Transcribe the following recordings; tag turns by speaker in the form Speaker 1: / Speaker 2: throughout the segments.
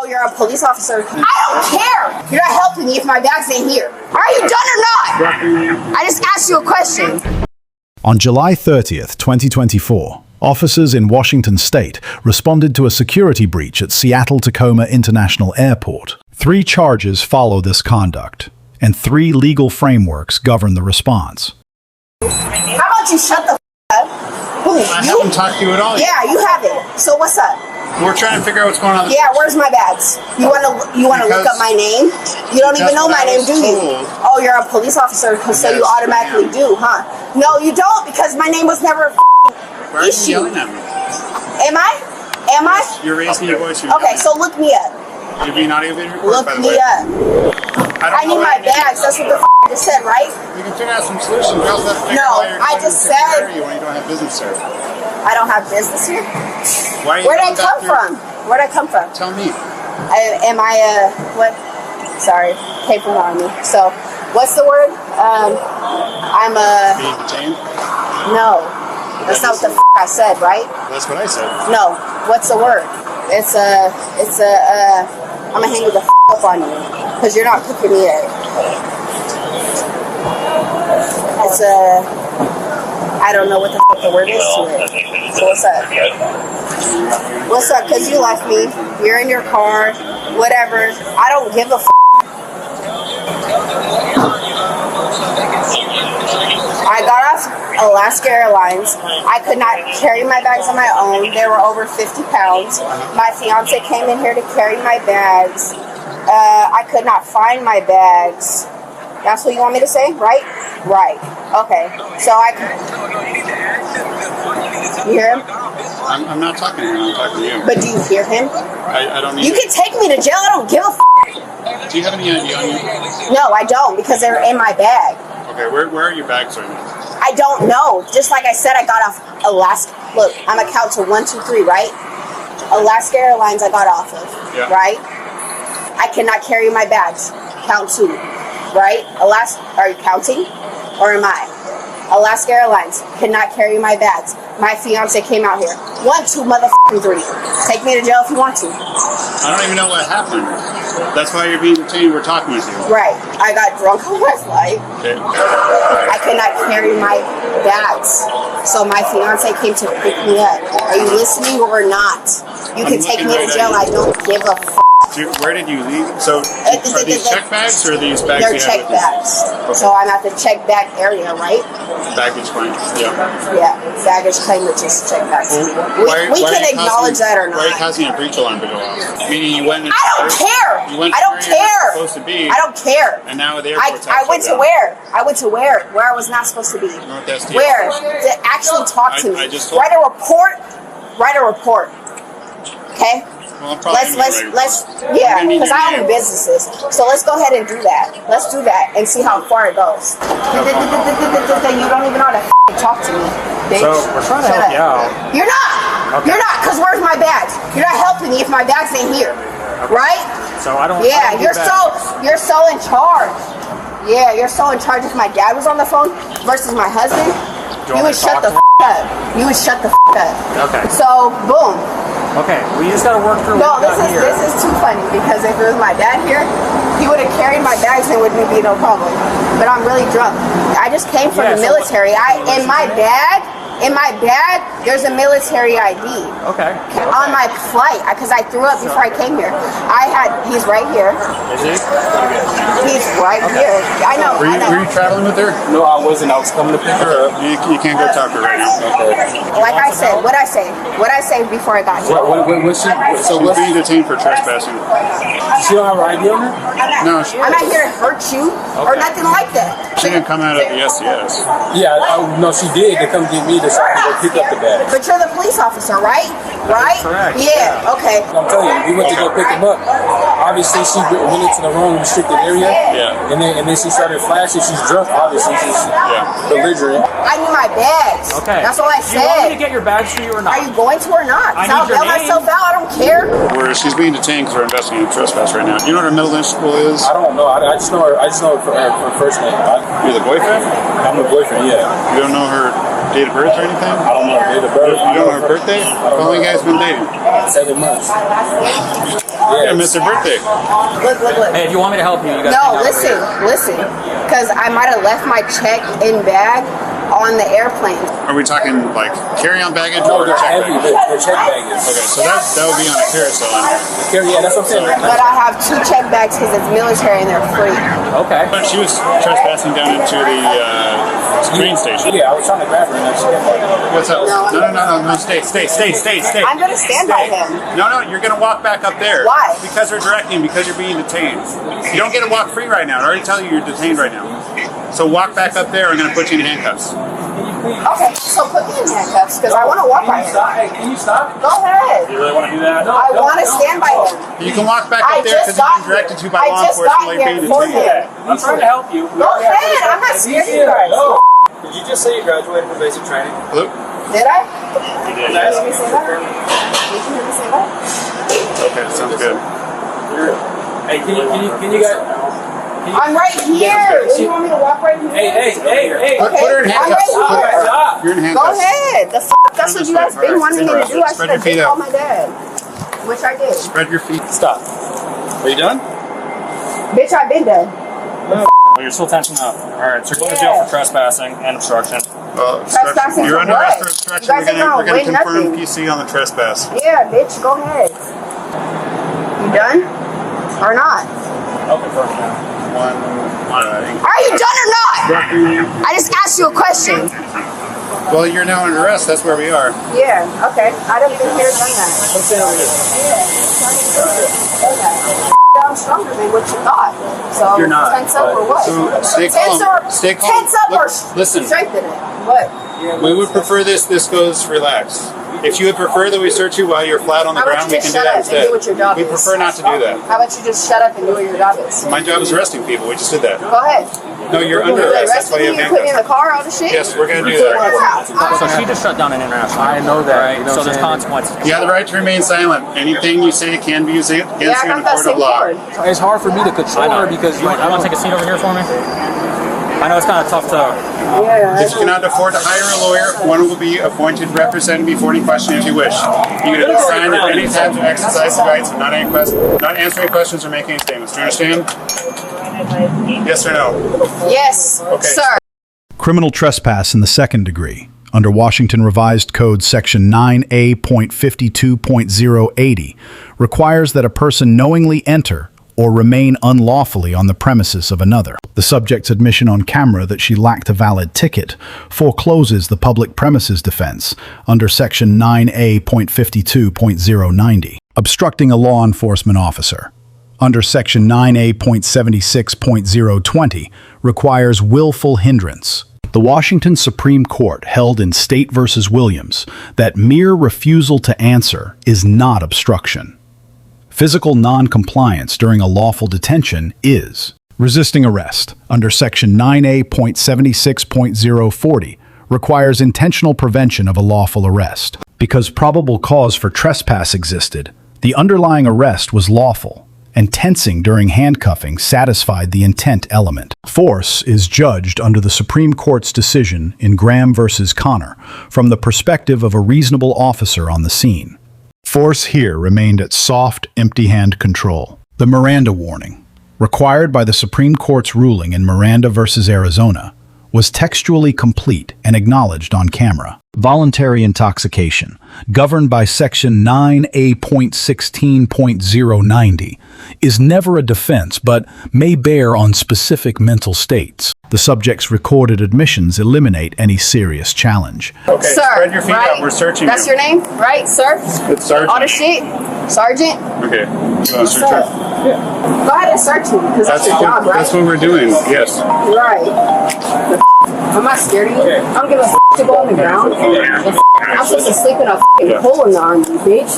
Speaker 1: Oh, you're a police officer. I don't care. You're not helping me if my bag's in here. Are you done or not? I just asked you a question.
Speaker 2: On July 30th, 2024, officers in Washington state responded to a security breach at Seattle-Tacoma International Airport. 3 charges follow this conduct, and 3 legal frameworks govern the response.
Speaker 1: How about you shut the up? Who?
Speaker 3: I haven't talked to you at all yet.
Speaker 1: Yeah, you haven't. So what's up?
Speaker 3: We're trying to figure out what's going on.
Speaker 1: Yeah, where's my bags? You wanna look up my name? You don't even know my name, do you? Oh, you're a police officer, so you automatically do, huh? No, you don't, because my name was never a
Speaker 3: Why are you
Speaker 1: issue.
Speaker 3: yelling at me?
Speaker 1: Am I? Am I?
Speaker 3: You're raising your voice.
Speaker 1: Okay, so look me up.
Speaker 3: You're being audio being recorded,
Speaker 1: Look
Speaker 3: by the
Speaker 1: me
Speaker 3: way.
Speaker 1: up. I need my bags. That's what the I just said, right?
Speaker 3: We can figure out some solutions. We also have to figure
Speaker 1: No,
Speaker 3: out why you're
Speaker 1: I just said
Speaker 3: you when you don't have business there.
Speaker 1: I don't have business here.
Speaker 3: Why are you
Speaker 1: Where'd I
Speaker 3: going
Speaker 1: come
Speaker 3: back there?
Speaker 1: from? Where'd I come from?
Speaker 3: Tell me.
Speaker 1: Am I what? Sorry, came from the army. So, what's the word? I'm a.
Speaker 3: Being detained?
Speaker 1: No, that's not what the I said, right?
Speaker 3: That's what I said.
Speaker 1: No, what's the word? It's a. I'm gonna hang the up on you because you're not cooking me yet. It's a. I don't know what the word is to it. So what's up? What's up? Because you left me. You're in your car. Whatever. I don't give a I got off Alaska Airlines. I could not carry my bags on my own. They were over 50 pounds. My fiance came in here to carry my bags. I could not find my bags. That's what you want me to say, right? Right. Okay. So you hear him?
Speaker 3: I'm not talking to him. I'm talking to you.
Speaker 1: But do you hear him?
Speaker 3: I don't need
Speaker 1: You can take me to jail. I don't give a
Speaker 3: Do you have any ID on you?
Speaker 1: No, I don't, because they're in my bag.
Speaker 3: Okay, where are your bags right now?
Speaker 1: I don't know. Just like I said, I got off Alaska. Look, I'm a count to 1, 2, 3, right? Alaska Airlines I got off of,
Speaker 3: Yeah.
Speaker 1: right? I cannot carry my bags. Count 2, right? Alaska, are you counting? Or am I? Alaska Airlines cannot carry my bags. My fiance came out here. 1, 2, motherfucking 3. Take me to jail if you want to.
Speaker 3: I don't even know what happened. That's why you're being detained. We're talking with you.
Speaker 1: Right. I got drunk on my flight.
Speaker 3: Okay.
Speaker 1: I cannot carry my bags. So my fiance came to pick me up. Are you listening or not? You can take me to jail. I don't give a f***.
Speaker 3: Where did you leave? So, are these check bags or are these bags?
Speaker 1: They're check bags.
Speaker 3: Okay.
Speaker 1: So I'm at the check bag area, right?
Speaker 3: Baggage claim. Yeah.
Speaker 1: Yeah, baggage claim, which is check bags.
Speaker 3: Well,
Speaker 1: we can acknowledge that or not.
Speaker 3: Why are you causing a breach alarm to go off? Meaning you went.
Speaker 1: I don't care.
Speaker 3: You went
Speaker 1: I don't
Speaker 3: to where
Speaker 1: care.
Speaker 3: you're supposed to be.
Speaker 1: I don't care.
Speaker 3: And now the airport's
Speaker 1: I went to where? I went to where? Where I was not supposed to be.
Speaker 3: North STL.
Speaker 1: Where? To actually talk to me.
Speaker 3: I just told
Speaker 1: Write a report. Write a report. Okay?
Speaker 3: Well, I'm probably
Speaker 1: Yeah, because I own businesses. So let's go ahead and do that. Let's do that and see how far it goes. You don't even know how to talk to me, bitch.
Speaker 4: So we're trying to help you out.
Speaker 1: You're not.
Speaker 4: Okay.
Speaker 1: You're not, because where's my bags? You're not helping me if my bags ain't here. Right?
Speaker 4: So I don't.
Speaker 1: Yeah,
Speaker 4: I don't
Speaker 1: you're so in charge. Yeah, you're so in charge. If my dad was on the phone versus my husband, you would shut the up. You would shut the up.
Speaker 4: Okay.
Speaker 1: So boom.
Speaker 4: Okay, we just gotta work through.
Speaker 1: No, this is too funny, because if it was my dad here, he would have carried my bags and it wouldn't be no problem. But I'm really drunk. I just came from the military. In my bag, there's a military ID.
Speaker 4: Okay.
Speaker 1: On my flight, because I threw up before I came here. He's right here.
Speaker 4: Is he?
Speaker 1: He's right here. I know.
Speaker 3: Were you traveling with her?
Speaker 4: No, I wasn't. I was coming to pick her up.
Speaker 3: You can't go talk to her right now. Okay.
Speaker 1: Like I said, what'd I say before I got here?
Speaker 4: What's she? So
Speaker 3: She's being detained for trespassing.
Speaker 4: she don't have her ID on her?
Speaker 3: No,
Speaker 1: I'm not here to hurt you or nothing like that.
Speaker 3: she didn't come out of the SDS.
Speaker 4: Yeah, no, she did. To come get me to go pick up the bag.
Speaker 1: But you're the police officer, right? Right?
Speaker 4: Correct.
Speaker 1: Yeah. Okay.
Speaker 4: I'm telling you, we went to go pick him up. Obviously, she went into the wrong restricted area.
Speaker 3: Yeah.
Speaker 4: And then she started flashing. She's drunk. Obviously, she's belligerent.
Speaker 1: I need my bags.
Speaker 4: Okay.
Speaker 1: That's all I
Speaker 4: Do you want me to
Speaker 1: said.
Speaker 4: get your bags for you or not?
Speaker 1: Are you going to or not?
Speaker 4: I
Speaker 1: I'll
Speaker 4: need your
Speaker 1: bail
Speaker 4: name.
Speaker 1: myself out. I don't care.
Speaker 3: She's being detained because we're investigating trespass right now. You know what her middle initial is?
Speaker 4: I don't know. I just know her. I just know her first name.
Speaker 3: You're the boyfriend?
Speaker 4: I'm the boyfriend. Yeah.
Speaker 3: You don't know her date of birth or anything?
Speaker 4: I don't know her date of birth.
Speaker 3: You don't know her birthday? How long you guys been dating?
Speaker 4: 7 months.
Speaker 3: Yeah, miss her birthday.
Speaker 1: Look.
Speaker 5: Hey, if you want me to help you, you guys.
Speaker 1: No, listen. Because I might have left my check in bag on the airplane.
Speaker 3: Are we talking like carry-on baggage
Speaker 4: No,
Speaker 3: or
Speaker 4: they're
Speaker 3: check
Speaker 4: heavy.
Speaker 3: baggage?
Speaker 4: They're check baggage.
Speaker 3: Okay, so that would be on a carousel.
Speaker 4: Yeah, that's what I'm saying.
Speaker 1: But I have 2 check bags because it's military and they're free.
Speaker 5: Okay.
Speaker 3: But she was trespassing down into the train station.
Speaker 4: Yeah, I was trying to grab her and then she kept like,
Speaker 3: What's up?
Speaker 1: No.
Speaker 3: No, stay.
Speaker 1: I'm going to stand by him.
Speaker 3: No, you're going to walk back up there.
Speaker 1: Why?
Speaker 3: Because they're directing, because you're being detained. You don't get to walk free right now. I already tell you you're detained right now. So walk back up there, I'm going to put you in handcuffs.
Speaker 1: Okay, so put me in handcuffs because I want to walk by him.
Speaker 4: Can you stop?
Speaker 1: Go ahead.
Speaker 3: You really want to do that?
Speaker 1: I want to stand by him.
Speaker 3: You can walk back up there because you've been directed to by law enforcement like being detained.
Speaker 4: I'm trying to help you.
Speaker 1: Go ahead. I'm not scared of you guys.
Speaker 4: Did you just say you graduated from basic training?
Speaker 3: Hello?
Speaker 1: Did I? Did you hear me say that? Did you hear me say that?
Speaker 3: Okay, sounds good.
Speaker 4: Hey, can you guys?
Speaker 1: I'm right here. Do you want me to walk right here?
Speaker 4: Hey.
Speaker 3: Put her in handcuffs.
Speaker 1: I'm right here.
Speaker 4: Stop.
Speaker 3: You're in
Speaker 1: Go
Speaker 3: handcuffs.
Speaker 1: ahead. The that's what you guys been wanting me to do. I should have just called my dad. Which I did.
Speaker 3: Spread your feet.
Speaker 4: Stop. Are you done?
Speaker 1: Bitch, I've been done.
Speaker 6: Well, you're still tension up. Alright, so you're going to jail for trespassing and obstruction.
Speaker 1: Trespassing
Speaker 3: You're
Speaker 1: for
Speaker 3: under
Speaker 1: what?
Speaker 3: arrest for obstruction.
Speaker 1: You guys ain't gonna
Speaker 3: We're going to
Speaker 1: win
Speaker 3: confirm
Speaker 1: nothing.
Speaker 3: PC on the trespass.
Speaker 1: Yeah, bitch, go ahead. You done? Or not?
Speaker 6: I'll confirm now.
Speaker 1: Are you done or not? I just asked you a question.
Speaker 3: Well, you're now under arrest. That's where we are.
Speaker 1: Yeah, okay. I don't think they're done that. I'm stronger than what you thought. So
Speaker 4: You're not,
Speaker 1: tense up or what?
Speaker 3: So stay
Speaker 1: Tense
Speaker 3: calm.
Speaker 1: up,
Speaker 3: Stay calm.
Speaker 1: tense up or
Speaker 3: Listen.
Speaker 1: strengthen it. What?
Speaker 3: We would prefer this goes relaxed. If you would prefer that we search you while you're flat on the
Speaker 1: How about
Speaker 3: ground,
Speaker 1: you
Speaker 3: we can
Speaker 1: just
Speaker 3: do
Speaker 1: shut
Speaker 3: that
Speaker 1: up and
Speaker 3: instead.
Speaker 1: do what your job
Speaker 3: We
Speaker 1: is?
Speaker 3: prefer not to do that.
Speaker 1: How about you just shut up and do what your job is?
Speaker 3: My job is arresting people. We just did that.
Speaker 1: Go ahead.
Speaker 3: No, you're
Speaker 1: You
Speaker 3: under arrest. That's why
Speaker 1: arrested
Speaker 3: you
Speaker 1: me,
Speaker 3: have
Speaker 1: you put me in the
Speaker 3: handcuffs.
Speaker 1: car, all the shit?
Speaker 3: Yes, we're going to do that.
Speaker 5: So she just shut down an international.
Speaker 4: I know that.
Speaker 5: Right?
Speaker 4: You know
Speaker 5: So
Speaker 4: what
Speaker 5: there's
Speaker 4: I'm saying?
Speaker 5: consequences.
Speaker 3: You have the right to remain silent. Anything you say can be used against
Speaker 1: Yeah, I
Speaker 3: you in
Speaker 1: got
Speaker 3: a
Speaker 1: that
Speaker 3: court of
Speaker 1: same
Speaker 3: law.
Speaker 1: cord.
Speaker 4: It's hard for me to control her because
Speaker 5: You want to take a seat over here for me? I know it's kind of tough to.
Speaker 1: Yeah.
Speaker 3: If you cannot afford to hire a lawyer, one will be appointed representing before any question if you wish. You can decide at any time to exercise the rights of not answer any questions or make any statements. Do you understand? Yes or no?
Speaker 1: Yes,
Speaker 3: Okay.
Speaker 1: sir.
Speaker 2: Criminal trespass in the second degree, under Washington Revised Code Section 9A.52.080, requires that a person knowingly enter or remain unlawfully on the premises of another. The subject's admission on camera that she lacked a valid ticket forecloses the public premises defense under Section 9A.52.090. Obstructing a law enforcement officer, under Section 9A.76.020, requires willful hindrance. The Washington Supreme Court held in State v. Williams that mere refusal to answer is not obstruction. Physical non-compliance during a lawful detention is. Resisting arrest, under Section 9A.76.040, requires intentional prevention of a lawful arrest. Because probable cause for trespass existed, the underlying arrest was lawful, and tensing during handcuffing satisfied the intent element. Force is judged under the Supreme Court's decision in Graham v. Connor from the perspective of a reasonable officer on the scene. Force here remained at soft, empty-hand control. The Miranda warning, required by the Supreme Court's ruling in Miranda v. Arizona, was textually complete and acknowledged on camera. Voluntary intoxication, governed by Section 9A.16.090, is never a defense but may bear on specific mental states. The subject's recorded admissions eliminate any serious challenge.
Speaker 3: Okay,
Speaker 1: Sir,
Speaker 3: spread your feet
Speaker 1: right?
Speaker 3: out. We're searching
Speaker 1: That's
Speaker 3: you.
Speaker 1: your name, right, sir?
Speaker 3: It's Sergeant.
Speaker 1: All the shit? Sergeant?
Speaker 3: Okay. You want to search
Speaker 1: Sir.
Speaker 3: her?
Speaker 1: Go ahead and search me, because that's your job, right?
Speaker 3: That's what we're doing. Yes.
Speaker 1: Right. I'm not scared of you. I don't give a to go on the ground. I'm supposed to sleep in a hole in the army, bitch.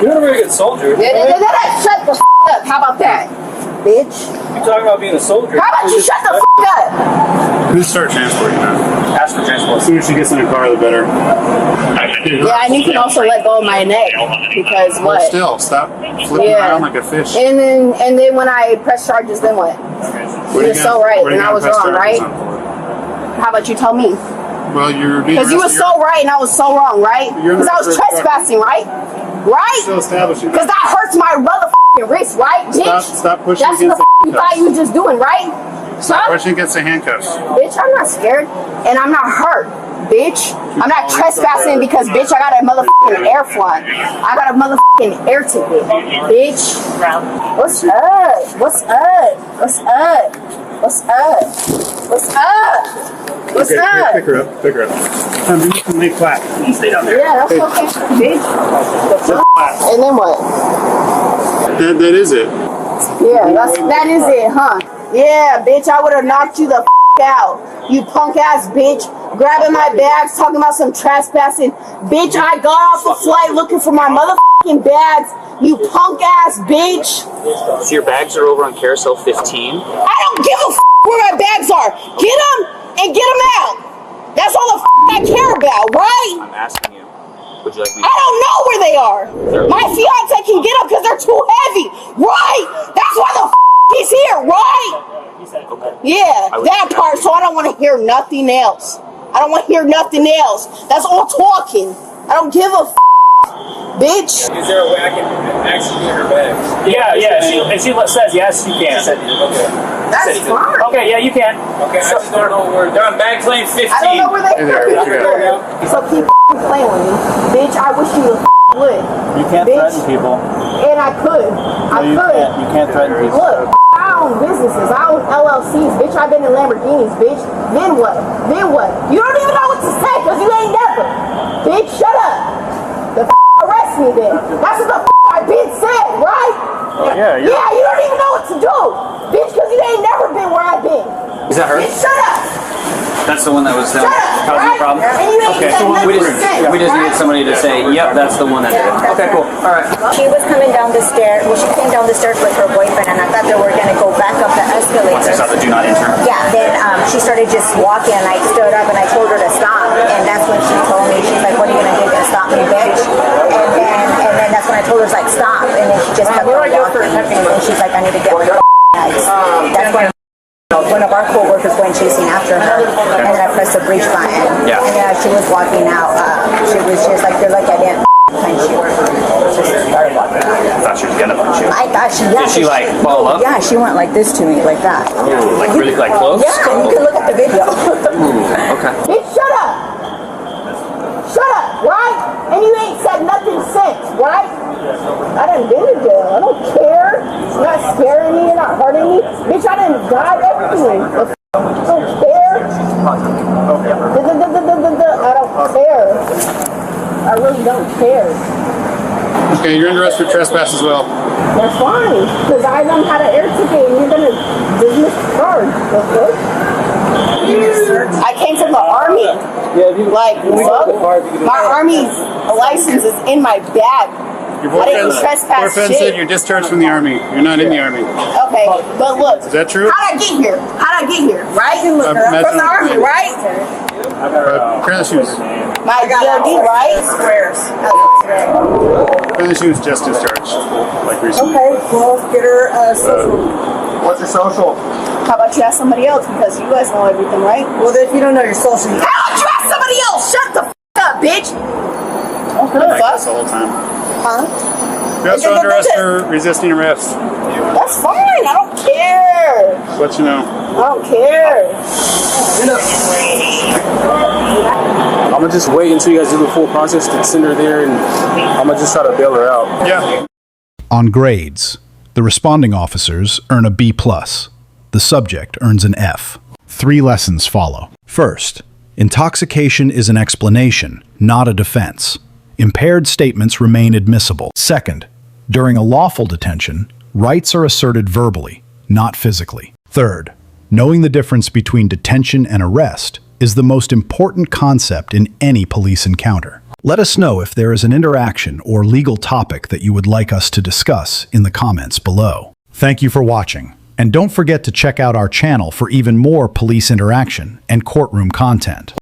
Speaker 4: You're a really good soldier.
Speaker 1: Shut the up. How about that, bitch?
Speaker 4: You're talking about being a soldier.
Speaker 1: How about you shut the up?
Speaker 3: Who's start transport you now?
Speaker 4: Ask for transport.
Speaker 3: The sooner she gets in the car, the better.
Speaker 1: Yeah, and you can also let go of my neck because
Speaker 3: Hold
Speaker 1: what?
Speaker 3: still. Stop flipping
Speaker 1: Yeah.
Speaker 3: around like a fish.
Speaker 1: And then when I press charges, then what?
Speaker 3: What are
Speaker 1: You're
Speaker 3: gonna-
Speaker 1: so right,
Speaker 3: what are you
Speaker 1: and I
Speaker 3: gonna
Speaker 1: was
Speaker 3: press
Speaker 1: wrong,
Speaker 3: charges
Speaker 1: right?
Speaker 3: on for?
Speaker 1: How about you tell me?
Speaker 3: Well, you're being
Speaker 1: Because you was so right and I was so wrong, right?
Speaker 3: You're
Speaker 1: Because I was
Speaker 3: not-
Speaker 1: trespassing, right?
Speaker 3: Still
Speaker 1: Right?
Speaker 3: establishing.
Speaker 1: Because that hurts my motherfucking wrist, right, bitch?
Speaker 3: Stop pushing
Speaker 1: That's
Speaker 3: against
Speaker 1: what
Speaker 3: the
Speaker 1: you thought you was just doing, right?
Speaker 3: Stop pushing against the handcuffs.
Speaker 1: Bitch, I'm not scared, and I'm not hurt, bitch. I'm not trespassing because, bitch, I got a motherfucking air flight. I got a motherfucking air ticket, bitch. What's up? What's up? What's up? What's up? What's up? What's
Speaker 3: Okay,
Speaker 1: up?
Speaker 3: pick her up. Pick her up. You can lay flat. You stay down there.
Speaker 1: Yeah, that's okay, bitch. And then what?
Speaker 3: That is it.
Speaker 1: Yeah, that is it, huh? Yeah, bitch, I would have knocked you the out. You punk ass bitch, grabbing my bags, talking about some trespassing. Bitch, I got off the flight looking for my motherfucking bags. You punk ass bitch.
Speaker 5: So your bags are over on carousel 15?
Speaker 1: I don't give a where my bags are. Get them and get them out. That's all the I care about, right?
Speaker 5: I'm asking you. Would you like me
Speaker 1: I don't know where they are. My fiance can get them because they're too heavy, right? That's why the he's here, right? Yeah, that part. So I don't want to hear nothing else. I don't want to hear nothing else. That's all talking. I don't give a bitch.
Speaker 4: Is there a way I can actually get her bags?
Speaker 6: Yeah. If she says yes, you can.
Speaker 4: Okay.
Speaker 1: That's fine.
Speaker 6: Okay, yeah, you can.
Speaker 4: Okay, I just don't know where they're on bag lane 15.
Speaker 1: I don't know where they
Speaker 3: There.
Speaker 1: So keep playing with me. Bitch, I wish you would.
Speaker 6: You can't
Speaker 1: Bitch.
Speaker 6: threaten people.
Speaker 1: And I could.
Speaker 6: You can't threaten people.
Speaker 1: Look, I own businesses. I own LLCs. Bitch, I've been in Lamborghinis, bitch. Then what? Then what? You don't even know what to say because you ain't never. Bitch, shut up. The arrest me then. That's what the I've been said, right?
Speaker 6: Yeah,
Speaker 1: you don't even know what to do. Bitch, because you ain't never been where I've been.
Speaker 5: Is that her?
Speaker 1: Bitch, shut up.
Speaker 5: That's the one that was
Speaker 1: Shut up,
Speaker 5: causing the
Speaker 1: right?
Speaker 5: problem?
Speaker 1: And you ain't
Speaker 5: Okay,
Speaker 1: said
Speaker 5: we
Speaker 1: nothing since,
Speaker 5: just
Speaker 1: right?
Speaker 5: need somebody to say, yep, that's the one that did it. Okay, cool. All right.
Speaker 7: She was coming down the stairs. Well, she came down the stairs with her boyfriend, and I thought they were gonna go back up the escalator.
Speaker 5: Once I saw the do not enter.
Speaker 7: Yeah. Then she started just walking, and I stood up and I told her to stop. And that's when she told me, she's like, "What are you gonna do? You're gonna stop me, bitch?" And then that's when I told her like, "Stop." And then she just kept on walking. And she's like, "I need to get my bags." That's when one of our co-workers went chasing after her, and then I pressed the breach button.
Speaker 5: Yeah.
Speaker 7: And then as she was walking out, she was like, "You're lucky I didn't punch you." She started walking out.
Speaker 5: I thought she was gonna punch you.
Speaker 7: I thought she, yeah.
Speaker 5: Did she like follow up?
Speaker 7: Yeah, she went like this to me, like that.
Speaker 5: Ooh, like really like close?
Speaker 7: Yeah, you can look at the video.
Speaker 5: Ooh, okay.
Speaker 1: Bitch, shut up. Shut up, right? And you ain't said nothing since, right? I done been to jail. I don't care. You're not scaring me. You're not hurting me. Bitch, I done died everything. I don't care. I don't care. I really don't care.
Speaker 3: Okay, you're under arrest for trespass as well.
Speaker 1: That's fine. Because I done had an air ticket and you're going to dismiss the charge. Okay? I came from the army. Like, fuck. My army license is in my bag.
Speaker 3: Your
Speaker 1: I didn't trespass
Speaker 3: boyfriend
Speaker 1: shit.
Speaker 3: said you're discharged from the army. You're not in the army.
Speaker 1: Okay, but look.
Speaker 3: Is that true?
Speaker 1: How'd I get here? How'd I get here? Right? I'm from the army, right?
Speaker 3: Pair of shoes.
Speaker 1: My DOD, right? Squares.
Speaker 3: Pair of shoes just discharged. Like recently.
Speaker 1: Okay, well, get her social.
Speaker 3: What's your social?
Speaker 1: How about you ask somebody else? Because you guys know everything, right? Well, if you don't know your social. How about you ask somebody else? Shut the up, bitch.
Speaker 3: Like this the whole time.
Speaker 1: Huh?
Speaker 3: You're also under arrest for resisting arrest.
Speaker 1: That's fine. I don't care.
Speaker 3: Let you know.
Speaker 1: I don't care.
Speaker 4: I'm gonna just wait until you guys do the full process to send her there, and I'm gonna just try to bail her out.
Speaker 3: Yeah.
Speaker 2: On grades, the responding officers earn a B+. The subject earns an F. 3 lessons follow. First, intoxication is an explanation, not a defense. Impaired statements remain admissible. Second, during a lawful detention, rights are asserted verbally, not physically. Third, knowing the difference between detention and arrest is the most important concept in any police encounter. Let us know if there is an interaction or legal topic that you would like us to discuss in the comments below. Thank you for watching, and don't forget to check out our channel for even more police interaction and courtroom content.